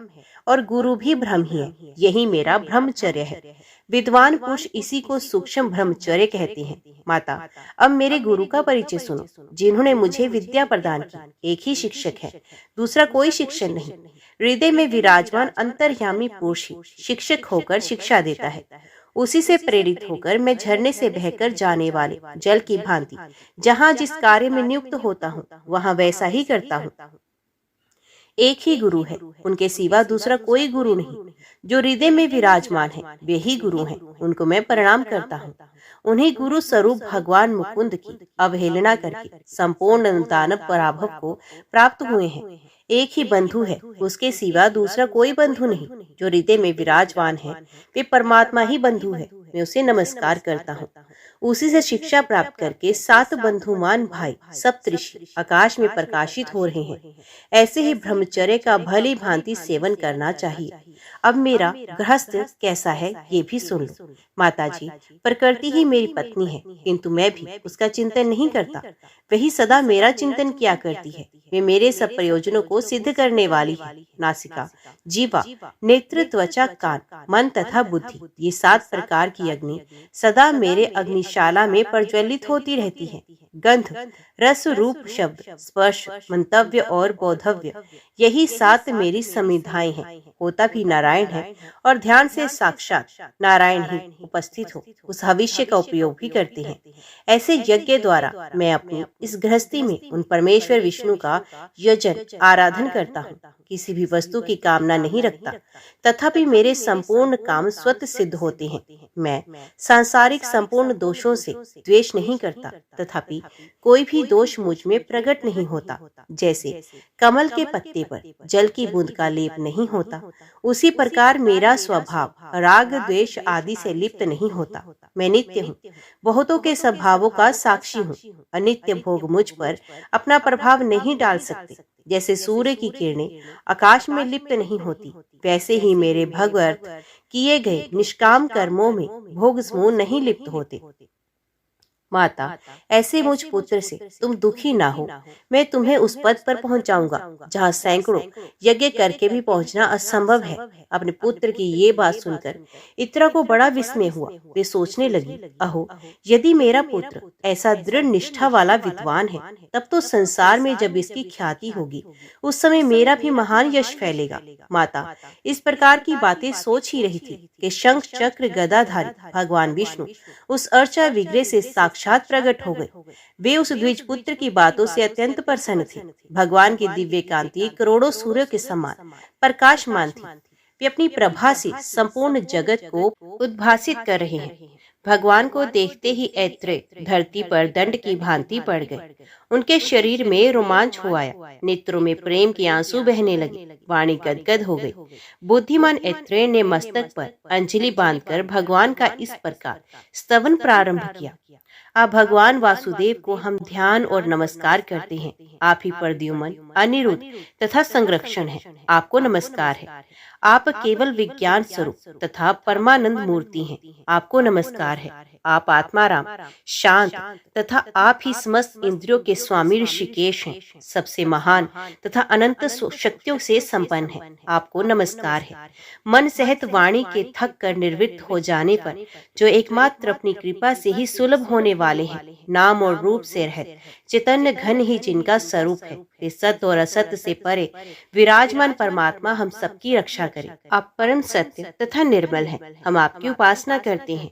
और गुरु भी ब्रह्म ही है। यही मेरा ब्रह्मचर्य है। विद्वान पुरुष इसी को सूक्ष्म ब्रह्मचर्य कहते हैं। माता, अब मेरे गुरु का परिचय सुनो, जिन्होंने मुझे विद्या प्रदान की। एक ही शिक्षक है, दूसरा कोई शिक्षक नहीं। हृदय में विराजमान अंतर्यामी पुरुष ही शिक्षक होकर शिक्षा देता है। उसी से प्रेरित होकर मैं झरने से बहकर जाने वाले जल की भांति जहाँ जिस कार्य में नियुक्त होता हूँ, वहाँ वैसा ही करता हूँ। एक ही गुरु है, उनके सिवा दूसरा कोई गुरु नहीं। जो हृदय में विराजमान है, वे ही गुरु हैं। उनको मैं प्रणाम करता हूँ। उन्हीं गुरु स्वरूप भगवान मुकुंद की अवहेलना करके संपूर्ण दानव पराभव को प्राप्त हुए हैं। एक ही बंधु है, उसके सिवा दूसरा कोई बंधु नहीं। जो हृदय में विराजमान है वे परमात्मा ही बंधु है। मैं उसे नमस्कार करता हूँ। उसी से शिक्षा प्राप्त करके 7 बंधुमान भाई सप्तऋषि आकाश में प्रकाशित हो रहे हैं। ऐसे ही ब्रह्मचर्य का भली भांति सेवन करना चाहिए। अब मेरा गृहस्थ कैसा है ये भी सुन लो। माताजी, प्रकृति ही मेरी पत्नी है, किंतु मैं भी उसका चिंतन नहीं करता। वही सदा मेरा चिंतन किया करती है। वे मेरे सब प्रयोजनों को सिद्ध करने वाली है। नासिका, जीवा, नेत्र, त्वचा, कान, मन तथा बुद्धि, ये 7 प्रकार की अग्नि सदा मेरे अग्निशाला में प्रज्वलित होती रहती है। गंध, रस, रूप, शब्द, स्पर्श, मंतव्य और बोधव्य, यही 7 मेरी समिधाएं हैं। होता भी नारायण है और ध्यान से साक्षात नारायण ही उपस्थित हो उस भविष्य का उपयोग भी करते हैं। ऐसे यज्ञ द्वारा मैं अपनी इस गृहस्थी में उन परमेश्वर विष्णु का यजन आराधन करता हूँ। किसी भी वस्तु की कामना नहीं रखता, तथापि मेरे संपूर्ण काम स्वतः सिद्ध होते हैं। मैं सांसारिक संपूर्ण दोषों से द्वेष नहीं करता, तथापि कोई भी दोष मुझ में प्रकट नहीं होता। जैसे कमल के पत्ते पर जल की बूंद का लेप नहीं होता, उसी प्रकार मेरा स्वभाव राग द्वेष आदि से लिप्त नहीं होता। मैं नित्य हूँ, बहुतों के स्वभावों का साक्षी हूँ। अनित्य भोग मुझ पर अपना प्रभाव नहीं डाल सकते। जैसे सूर्य की किरणें आकाश में लिप्त नहीं होती, वैसे ही मेरे भगवत किए गए निष्काम कर्मों में भोग समूह नहीं लिप्त होते। माता, ऐसे मुझ पुत्र से तुम दुखी ना हो। मैं तुम्हें उस पद पर पहुंचाऊंगा जहां सैकड़ों यज्ञ करके भी पहुंचना असंभव है। अपने पुत्र की ये बात सुनकर इत्रा को बड़ा विस्मय हुआ। वे सोचने लगी, अहो, यदि मेरा पुत्र ऐसा दृढ़ निष्ठा वाला विद्वान है, तब तो संसार में जब इसकी ख्याति होगी, उस समय मेरा भी महान यश फैलेगा। माता इस प्रकार की बातें सोच ही रही थी कि शंख चक्र गदाधारी भगवान विष्णु उस अर्चा विग्रह से साक्षात प्रकट हो गए। वे उस द्विज पुत्र की बातों से अत्यंत प्रसन्न थे। भगवान की दिव्य कांति करोड़ों सूर्यों के समान प्रकाशमान थी। वे अपनी प्रभा से संपूर्ण जगत को उद्भासित कर रहे हैं। भगवान को देखते ही ऐत्रेय धरती पर दंड की भांति पड़ गए। उनके शरीर में रोमांच हो आया, नेत्रों में प्रेम के आंसू बहने लगे, वाणी गदगद हो गई। बुद्धिमान ऐत्रेय ने मस्तक पर अंजलि बांधकर भगवान का इस प्रकार स्तवन प्रारंभ किया। आप भगवान वासुदेव को हम ध्यान और नमस्कार करते हैं। आप ही परद्युमन, अनिरुद्ध तथा संरक्षण है। आपको नमस्कार है। आप केवल विज्ञान स्वरूप तथा परमानंद मूर्ति हैं। आपको नमस्कार है। आप आत्माराम, शांत तथा आप ही समस्त इंद्रियों के स्वामी ऋषिकेश हैं। सबसे महान तथा अनंत शक्तियों से संपन्न है। आपको नमस्कार है। मन सहित वाणी के थक कर निर्वृत्त हो जाने पर जो एकमात्र अपनी कृपा से ही सुलभ होने वाले हैं, नाम और रूप से रहित चैतन्य घन ही जिनका स्वरूप है, वे सत्य और असत्य से परे विराजमान परमात्मा हम सबकी रक्षा करें। आप परम सत्य तथा निर्मल हैं। हम आपकी उपासना करते हैं,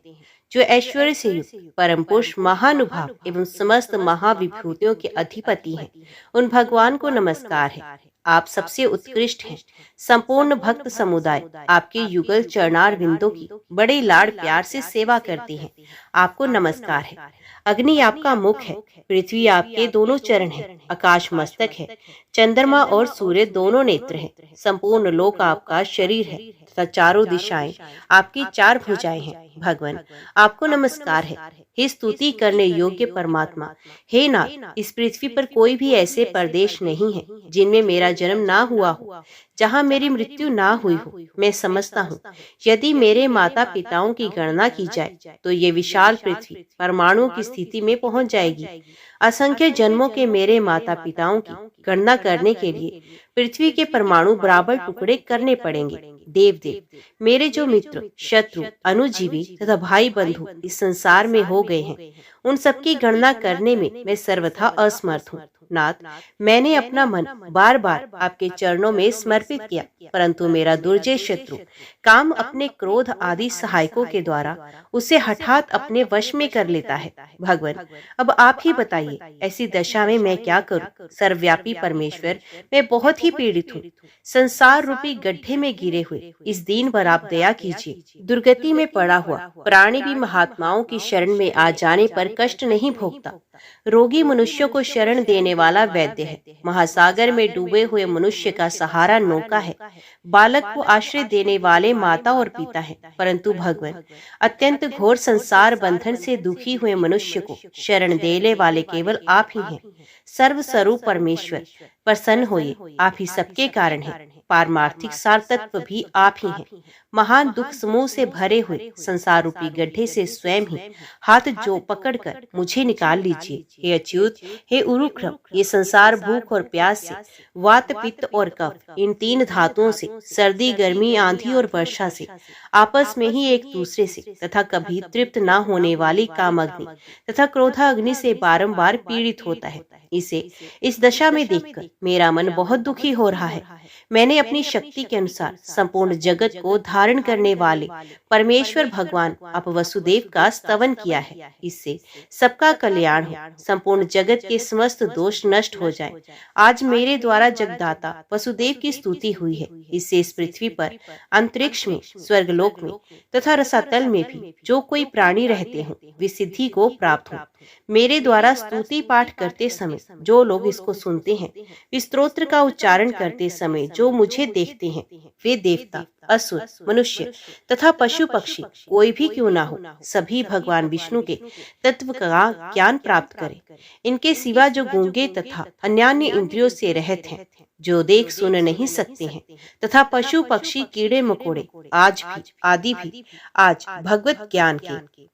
जो ऐश्वर्य से युक्त परम पुरुष महानुभाव एवं समस्त महाविभूतियों के अधिपति हैं। उन भगवान को नमस्कार है। आप सबसे उत्कृष्ट हैं। संपूर्ण भक्त समुदाय आपके युगल चरणार विंदों की बड़े लाड़ प्यार से सेवा करते हैं। आपको नमस्कार है। अग्नि आपका मुख है, पृथ्वी आपके दोनों चरण हैं, आकाश मस्तक है, चंद्रमा और सूर्य दोनों नेत्र हैं, संपूर्ण लोक आपका शरीर है तथा चारों दिशाएं आपकी 4 भुजाएं हैं। भगवान, आपको नमस्कार है। हे स्तुति करने योग्य परमात्मा, हे नाथ, इस पृथ्वी पर कोई भी ऐसे प्रदेश नहीं है जिनमें मेरा जन्म ना हुआ हो, जहाँ मेरी मृत्यु ना हुई हो। मैं समझता हूँ, यदि मेरे माता पिताओं की गणना की जाए तो ये विशाल पृथ्वी परमाणु की स्थिति में पहुंच जाएगी। असंख्य जन्मों के मेरे माता पिताओं की गणना करने के लिए पृथ्वी के परमाणु बराबर टुकड़े करने पड़ेंगे। देव, मेरे जो मित्र, शत्रु, अनुजीवी तथा भाई बंधु इस संसार में हो गए हैं, उन सबकी गणना करने में मैं सर्वथा असमर्थ हूँ। नाथ, मैंने अपना मन बार बार आपके चरणों में समर्पित किया, परंतु मेरा दुर्जय शत्रु काम अपने क्रोध आदि सहायकों के द्वारा उसे हठात अपने वश में कर लेता है। भगवान, अब आप ही बताइए, ऐसी दशा में मैं क्या करूं? सर्वव्यापी परमेश्वर, मैं बहुत ही पीड़ित हूँ। संसार रूपी गड्ढे में गिरे हुए इस दीन पर आप दया कीजिए। दुर्गति में पड़ा हुआ प्राणी भी महात्माओं की शरण में आ जाने पर कष्ट नहीं भोगता। रोगी मनुष्यों को शरण देने वाला वैद्य है, महासागर में डूबे हुए मनुष्य का सहारा नौका है, बालक को आश्रय देने वाले माता और पिता है। परंतु भगवान, अत्यंत घोर संसार बंधन से दुखी हुए मनुष्य को शरण देने वाले केवल आप ही हैं। सर्वस्वरूप परमेश्वर, प्रसन्न होइए, आप ही सबके कारण हैं। पारमार्थिक सार तत्व भी आप ही हैं। महान दुख समूह से भरे हुए संसार रूपी गड्ढे से स्वयं ही हाथ जो पकड़कर मुझे निकाल लीजिए। हे अच्युत, हे उरुक्रम, ये संसार भूख और प्यास से, वात पित्त और कफ, इन तीन धातुओं से, सर्दी गर्मी आंधी और वर्षा से, आपस में ही एक दूसरे से तथा कभी तृप्त न होने वाली कामाग्नि तथा क्रोधाग्नि से बारंबार पीड़ित होता है। इसे इस दशा में देखकर मेरा मन बहुत दुखी हो रहा है। मैंने अपनी शक्ति के अनुसार संपूर्ण जगत को धारण करने वाले परमेश्वर भगवान आप वसुदेव का स्तवन किया है। इससे सबका कल्याण हो, संपूर्ण जगत के समस्त दोष नष्ट हो जाए। आज मेरे द्वारा जगदाता वसुदेव की स्तुति हुई है। इससे इस पृथ्वी पर, अंतरिक्ष में, स्वर्गलोक में तथा रसातल में भी जो कोई प्राणी रहते हों वे सिद्धि को प्राप्त हो। मेरे द्वारा स्तुति पाठ करते समय जो लोग इसको सुनते हैं, इस स्तोत्र का उच्चारण करते समय जो मुझे देखते हैं, वे देवता, असुर, मनुष्य तथा पशु पक्षी कोई भी क्यों ना हो, सभी भगवान विष्णु के तत्व का ज्ञान प्राप्त करें। इनके सिवा जो गूंगे तथा अन्यान्य इंद्रियों से रहित हैं, जो देख सुन नहीं सकते हैं, तथा पशु पक्षी कीड़े मकोड़े आदि भी आज भगवत ज्ञान के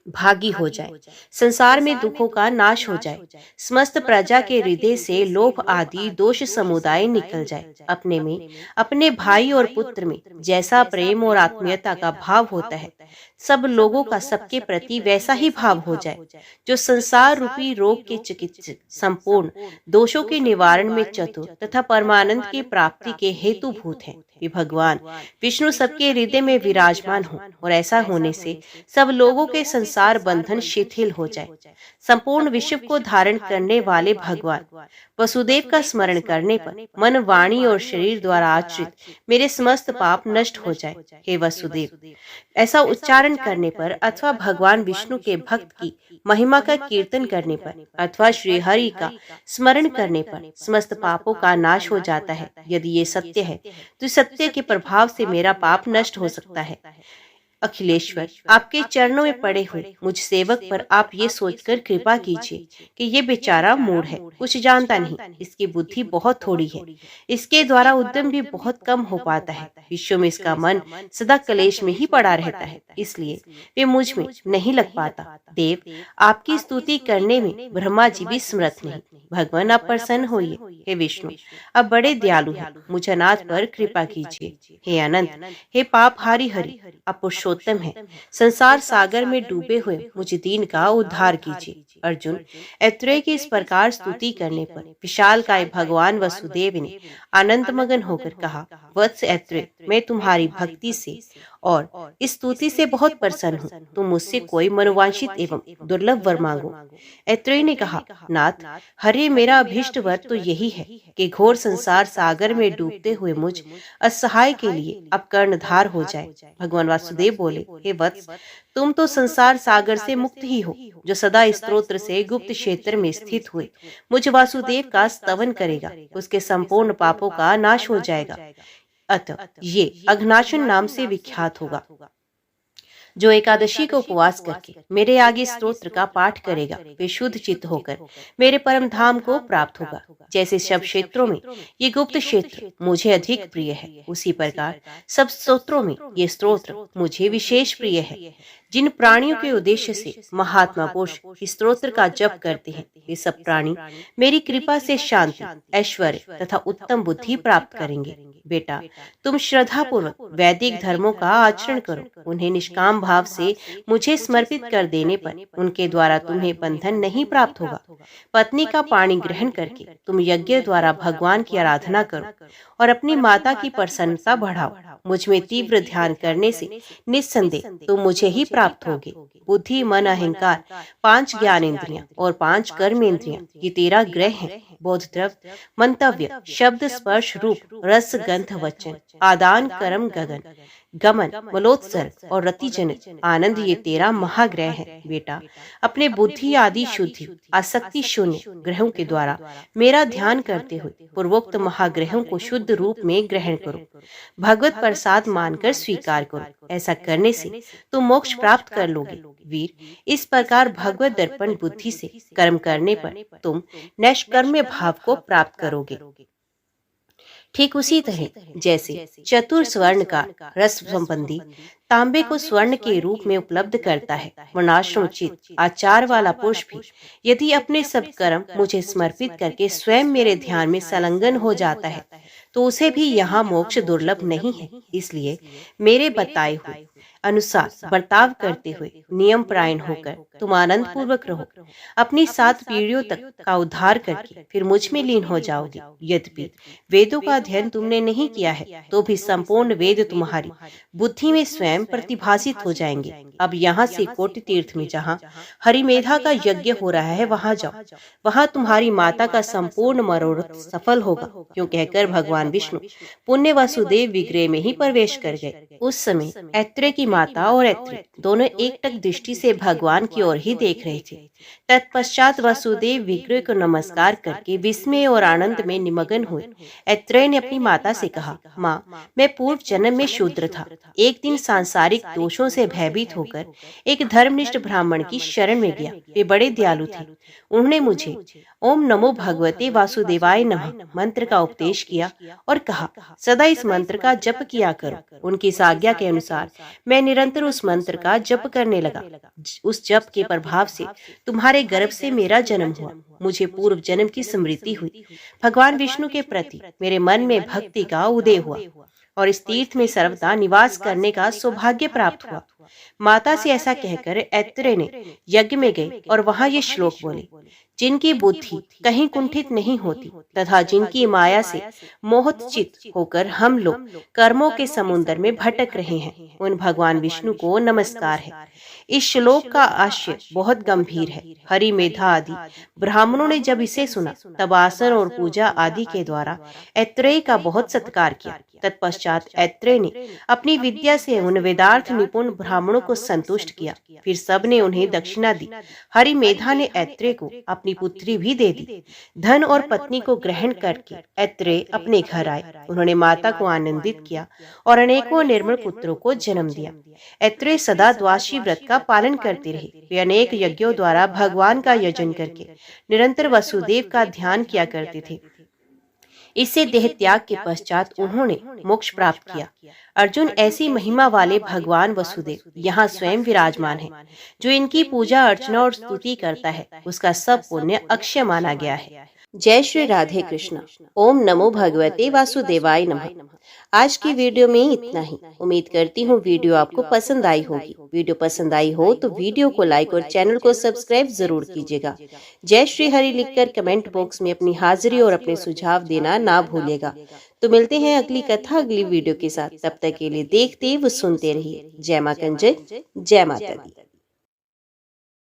भागी हो जाए, संसार में दुखों का नाश हो जाए, समस्त प्रजा के हृदय से लोभ आदि दोष समुदाय निकल जाए, अपने में, अपने भाई और पुत्र में जैसा प्रेम और आत्मीयता का भाव होता है, सब लोगों का सबके प्रति वैसा ही भाव हो जाए। जो संसार रूपी रोग के चिकित्सक, संपूर्ण दोषों के निवारण में चतुर तथा परमानंद की प्राप्ति के हेतुभूत है, वे भगवान विष्णु सबके हृदय में विराजमान हो, और ऐसा होने से सब लोगों के संसार बंधन शिथिल हो जाए। संपूर्ण विश्व को धारण करने वाले भगवान वसुदेव का स्मरण करने पर मन, वाणी और शरीर द्वारा आश्रित मेरे समस्त पाप नष्ट हो जाए। हे वसुदेव, ऐसा उच्चारण करने पर अथवा भगवान विष्णु के भक्त की महिमा का कीर्तन करने पर अथवा श्री हरि का स्मरण करने पर समस्त पापों का नाश हो जाता है। यदि ये सत्य है तो सत्य के प्रभाव से मेरा पाप नष्ट हो सकता है। अखिलेश्वर, आपके चरणों में पड़े हुए मुझ सेवक पर आप ये सोचकर कृपा कीजिए कि ये बेचारा मूढ़ है, कुछ जानता नहीं, इसकी बुद्धि बहुत थोड़ी है, इसके द्वारा उद्यम भी बहुत कम हो पाता है, विश्व में इसका मन सदा कलेश में ही पड़ा रहता है, इसलिए वे मुझ में नहीं लग पाता। देव, आपकी स्तुति करने में ब्रह्मा जी भी समर्थ नहीं। भगवान, आप प्रसन्न होइए। हे विष्णु, आप बड़े दयालु हैं, मुझ अनाथ पर कृपा कीजिए। हे अनंत, हे पापहारी हरि, आप पुरुषोत्तम है, संसार सागर में डूबे हुए मुझ दीन का उद्धार कीजिए। अर्जुन, ऐत्रेय की इस प्रकार स्तुति करने पर विशालकाय भगवान वसुदेव ने आनंद मगन होकर कहा, वत्स ऐत्रेय, मैं तुम्हारी भक्ति से और इस स्तुति से बहुत प्रसन्न हूँ। तुम मुझसे कोई मनोवांछित एवं दुर्लभ वर मांगो। ऐत्रेय ने कहा, नाथ, हरे, मेरा अभीष्ट वर तो यही है कि घोर संसार सागर में डूबते हुए मुझ असहाय के लिए अब कर्णधार हो जाए। भगवान वासुदेव बोले, हे वत्स, तुम तो संसार सागर से मुक्त ही हो, जो सदा स्तोत्र से गुप्त क्षेत्र में स्थित हुए मुझ वासुदेव का स्तवन करेगा, उसके संपूर्ण पापों का नाश हो जाएगा, अतः ये अघनाशन नाम से विख्यात होगा। जो एकादशी को उपवास करके मेरे आगे स्तोत्र का पाठ करेगा, वे शुद्ध चित्त होकर मेरे परम धाम को प्राप्त होगा। जैसे सब क्षेत्रों में ये गुप्त क्षेत्र मुझे अधिक प्रिय है, उसी प्रकार सब स्तोत्रों में ये स्तोत्र मुझे विशेष प्रिय है। जिन प्राणियों के उद्देश्य से महात्मा पुरुष स्तोत्र का जप करते हैं, वे सब प्राणी मेरी कृपा से शांति, ऐश्वर्य तथा उत्तम बुद्धि प्राप्त करेंगे। बेटा, तुम श्रद्धा पूर्वक वैदिक धर्मों का आचरण करो, उन्हें निष्काम भाव से मुझे समर्पित कर देने पर उनके द्वारा तुम्हें बंधन नहीं प्राप्त होगा। पत्नी का पाणी ग्रहण करके तुम यज्ञ द्वारा भगवान की आराधना करो और अपनी माता की प्रसन्नता बढ़ाओ। मुझ में तीव्र ध्यान करने से निस्संदेह तुम मुझे ही प्राप्त होगे। बुद्धि, मन, अहंकार, 5 ज्ञान इंद्रियां और 5 कर्म इंद्रियां, ये 13 ग्रह हैं। बोध, द्रव्य, मंतव्य, शब्द, स्पर्श, रूप, रस, गंध, वचन, आदान, कर्म, गगन, गमन, मलोत्सर्ग और रतिजनित आनंद ये 13 महाग्रह हैं। बेटा, अपने बुद्धि आदि शुद्धि आसक्ति शून्य ग्रहों के द्वारा मेरा ध्यान करते हुए पूर्वोक्त महाग्रहों को शुद्ध रूप में ग्रहण करो, भगवत प्रसाद मानकर स्वीकार करो। ऐसा करने से तुम मोक्ष प्राप्त कर लोगे। वीर, इस प्रकार भगवत दर्पण बुद्धि से कर्म करने पर तुम नैष्कर्म्य भाव को प्राप्त करोगे। ठीक उसी तरह जैसे चतुर स्वर्ण का रस संबंधी तांबे को स्वर्ण के रूप में उपलब्ध करता है, वर्णाश्रमोचित आचार वाला पुरुष भी यदि अपने सब कर्म मुझे समर्पित करके स्वयं मेरे ध्यान में संलग्न हो जाता है तो उसे भी यहाँ मोक्ष दुर्लभ नहीं है। इसलिए मेरे बताए हुए अनुसार बर्ताव करते हुए नियम परायण होकर तुम आनंद पूर्वक रहो। अपनी 7 पीढ़ियों तक का उद्धार करके फिर मुझ में लीन हो जाओगे। यद्यपि वेदों का अध्ययन तुमने नहीं किया है तो भी संपूर्ण वेद तुम्हारी बुद्धि में स्वयं प्रतिभासित हो जाएंगे। अब यहाँ से कोटि तीर्थ में जहाँ हरिमेधा का यज्ञ हो रहा है वहाँ जाओ। वहाँ तुम्हारी माता का संपूर्ण मनोरथ सफल होगा। क्यों कहकर भगवान विष्णु पुण्य वासुदेव विग्रह में ही प्रवेश कर गए। उस समय ऐत्रेय की माता और ऐत्रेय दोनों एकटक दृष्टि से भगवान की ओर ही देख रहे थे। तत्पश्चात वासुदेव विग्रह को नमस्कार करके विस्मय और आनंद में निमग्न हुए। ऐत्रेय ने अपनी माता से कहा, माँ, मैं पूर्व जन्म में शूद्र था। एक दिन सांसारिक दोषों से भयभीत होकर एक धर्मनिष्ठ ब्राह्मण की शरण में गया। वे बड़े दयालु थे। उन्होंने मुझे ओम नमो भगवते वासुदेवाय नमः मंत्र का उपदेश किया और कहा, सदा इस मंत्र का जप किया करो। उनकी इस आज्ञा के अनुसार मैं निरंतर उस मंत्र का जप करने लगा। उस जप के प्रभाव से तुम्हारे गर्भ से मेरा जन्म हुआ। मुझे पूर्व जन्म की स्मृति हुई। भगवान विष्णु के प्रति मेरे मन में भक्ति का उदय हुआ और इस तीर्थ में सर्वदा निवास करने का सौभाग्य प्राप्त हुआ। माता से ऐसा कहकर ऐत्रेय ने यज्ञ में गए और वहां ये श्लोक बोले, जिनकी बुद्धि कहीं कुंठित नहीं होती तथा जिनकी माया से मोहित होकर हम लोग कर्मों के समुद्र में भटक रहे हैं, उन भगवान विष्णु को नमस्कार है। इस श्लोक का आशय बहुत गंभीर है। हरि मेधा आदि ब्राह्मणों ने जब इसे सुना तब आसन और पूजा आदि के द्वारा ऐत्रेय का बहुत सत्कार किया। तत्पश्चात ऐत्रेय ने अपनी विद्या से उन वेदार्थ निपुण ब्राह्मणों को संतुष्ट किया। फिर सब ने उन्हें दक्षिणा दी। हरि मेधा ने ऐत्रेय को अपनी पुत्री भी दे दी। धन और पत्नी को ग्रहण करके ऐत्रेय अपने घर आए। उन्होंने माता को आनंदित किया और अनेकों निर्मल पुत्रों को जन्म दिया। ऐत्रेय सदा द्वादशी व्रत का पालन करते रहे। वे अनेक यज्ञों द्वारा भगवान का यजन करके निरंतर वसुदेव का ध्यान किया करते थे। इससे देह त्याग के पश्चात उन्होंने मोक्ष प्राप्त किया। अर्जुन, ऐसी महिमा वाले भगवान वसुदेव यहाँ स्वयं विराजमान है। जो इनकी पूजा अर्चना और स्तुति करता है उसका सब पुण्य अक्षय माना गया है। जय श्री राधे कृष्ण। ओम नमो भगवते वासुदेवाय नमः। आज की वीडियो में इतना ही। उम्मीद करती हूँ वीडियो आपको पसंद आई होगी। वीडियो पसंद आई हो तो वीडियो को लाइक और चैनल को सब्सक्राइब जरूर कीजिएगा। जय श्री हरि लिखकर कमेंट बॉक्स में अपनी हाजिरी और अपने सुझाव देना ना भूलिएगा। तो मिलते हैं अगली कथा अगली वीडियो के साथ। तब तक के लिए देखते व सुनते रहिए। जय मां कंजय, जय माता दी।